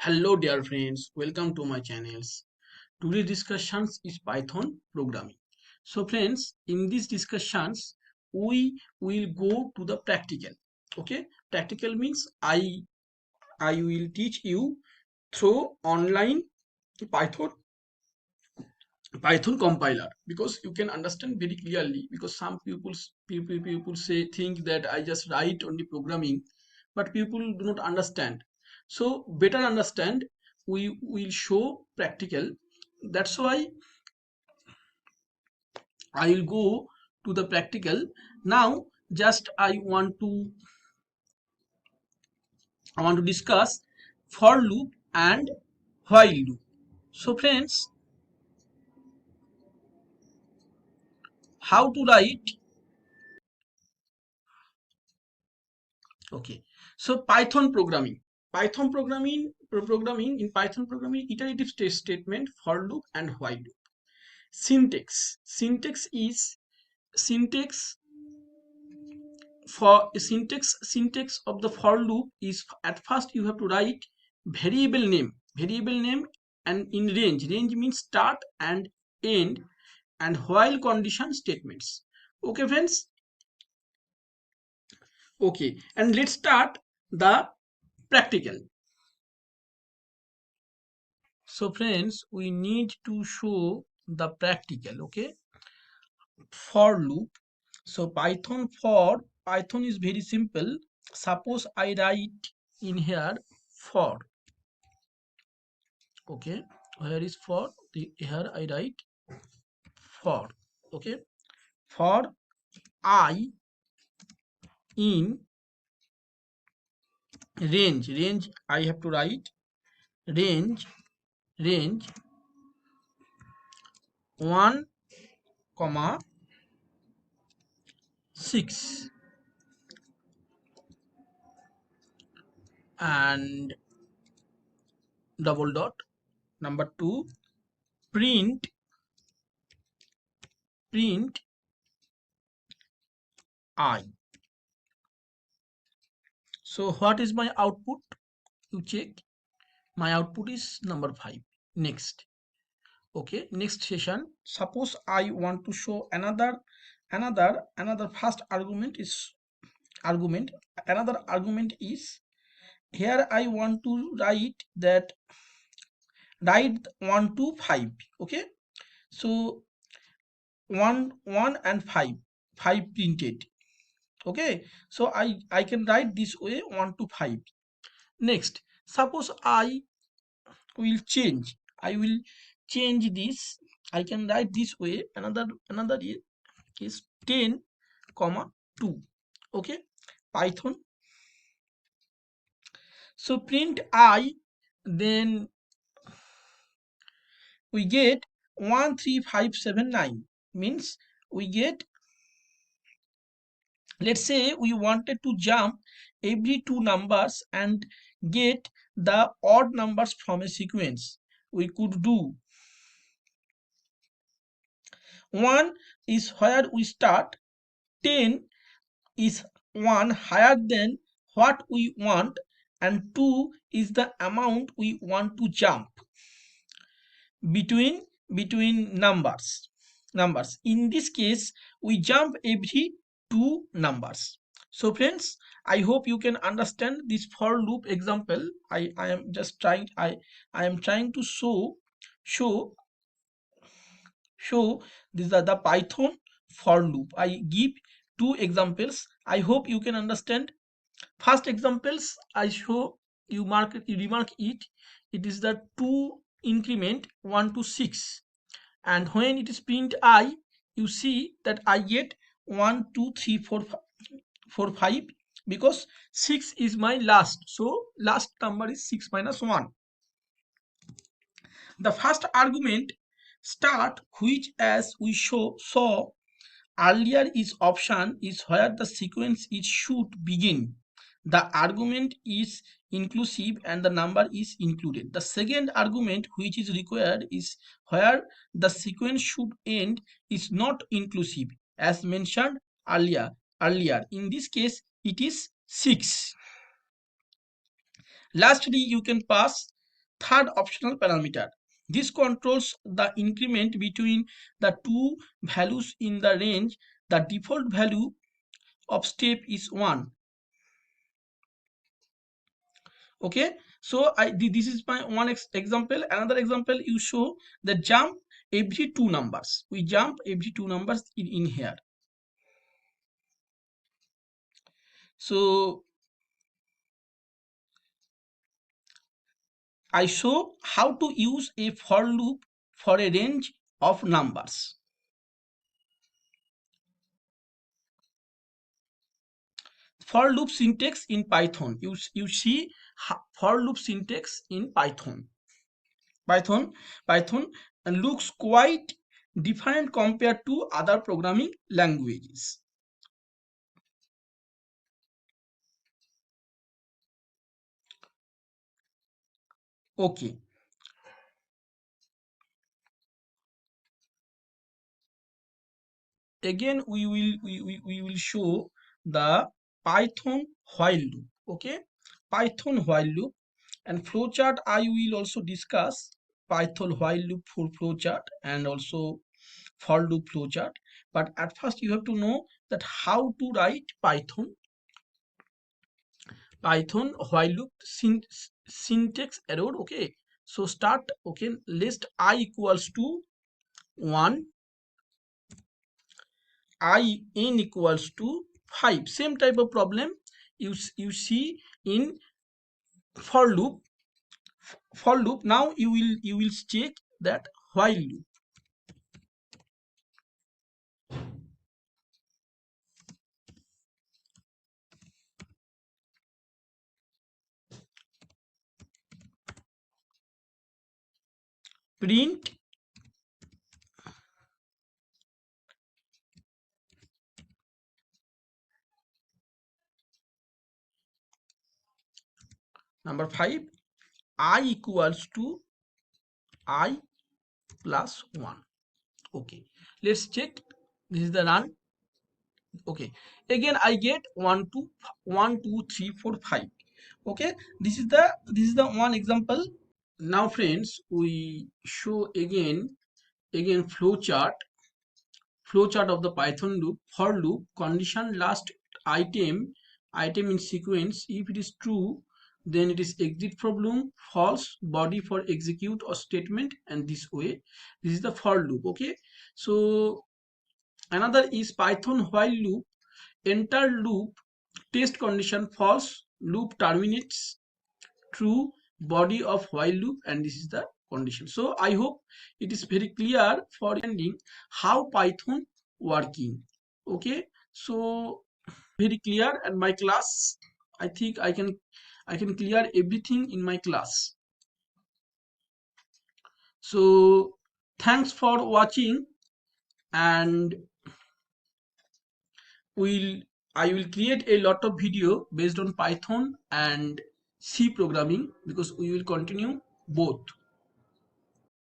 Hello dear friends, welcome to my channels. Today's discussions is Python programming. So friends, in these discussions we will go to the practical. Okay, practical means I will teach you through online Python Python compiler, because you can understand very clearly, because some people say think that I just write only programming, but people do not understand. So better understand, we will show practical. That's why I will go to the practical. Now just I want to discuss for loop and while loop. So friends, how to write. Okay, so Python programming in Python programming, iterative statement, for loop and while loop. Syntax syntax of the for loop is, at first you have to write variable name and in range means start and end, and while condition statements. Okay friends, okay, and let's start the practical. So friends, we need to show the practical. Okay, for loop. So Python is very simple. Suppose I write in here for. Okay, where is for? Here I write for. Okay, for I in range I have to write range 1 comma 6 and double dot. Number 2, print I. So what is my output? You check. My output is number 5. Next. Okay, next session. Suppose I want to show another first argument. Another argument is, here I want to write 1 to 5. Okay, so 1 and 5 printed. Okay, so I can write this way, 1 to 5. Next, suppose I will change this. I can write this way. Another is 10 comma 2. Okay, Python. So print I, then we get 13579, means we get, let's say we wanted to jump every two numbers and get the odd numbers from a sequence. We could do 1 is where we start, 10 is 1 higher than what we want, and 2 is the amount we want to jump between numbers. In this case, we jump every two numbers. So friends, I hope you can understand this for loop example. I am just trying, I am trying to show these are the Python for loop. I give two examples. I hope you can understand. First examples I show, you remark it. It is the 2 increment 1 to 6, and when it is print I, you see that I get 1 2 3 4 5, because 6 is my last, so last number is 6 minus 1. The first argument start, which as we saw earlier is option, is where the sequence it should begin. The argument is inclusive and the number is included. The second argument which is required is where the sequence should end is not inclusive, as mentioned earlier. In this case it is 6. Lastly, you can pass third optional parameter. This controls the increment between the two values in the range. The default value of step is 1. Okay, so this is my one example. Another example, you show the jump every two numbers. We jump every two numbers in here. So I show how to use a for loop for a range of numbers. For loop syntax in Python. You see for loop syntax in Python. Python looks quite different compared to other programming languages. Okay. Again, we will show the Python while loop. Okay, Python while loop and flowchart. I will also discuss Python while loop for flowchart and also for loop flowchart. But at first, you have to know that how to write Python while loop syntax error. Okay, so start. Okay, list I equals to 1, I n equals to 5. Same type of problem you see in for loop. Now you will check that while loop. Print number 5, I equals to I plus 1. Okay, let's check. This is the run. Okay, again I get 1 2 1 2 3 4 5. Okay, this is the one example. Now friends, we show again flowchart of the Python loop. For loop condition last item in sequence. If it is true, then it is exit from loop, false body for execute or statement, and this way. This is the for loop. Okay, so another is Python while loop. Enter loop, test condition false, loop terminates, true, body of while loop, and this is the condition. So I hope it is very clear for understanding how Python working. Okay, so very clear, and my class, I think I can clear everything in my class. So thanks for watching, and will I will create a lot of video based on Python and C programming, because we will continue both.